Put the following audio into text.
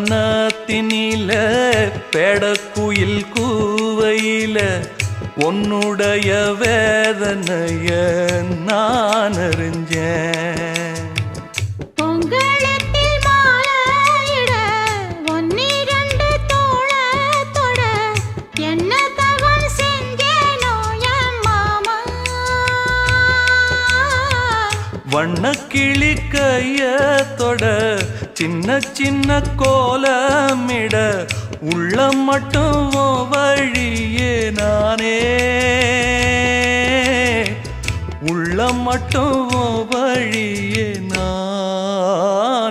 புன்னவனத்தினில பேடக்குயில் கூவையில உன்னுடைய வேதனைய நான் அறிஞ்சேன். வண்ணக்கிளி கையத்தொட சின்ன சின்ன கோலமிட உள்ள மட்டும் வழியே நானே உள்ள மட்டும் வழியே நான்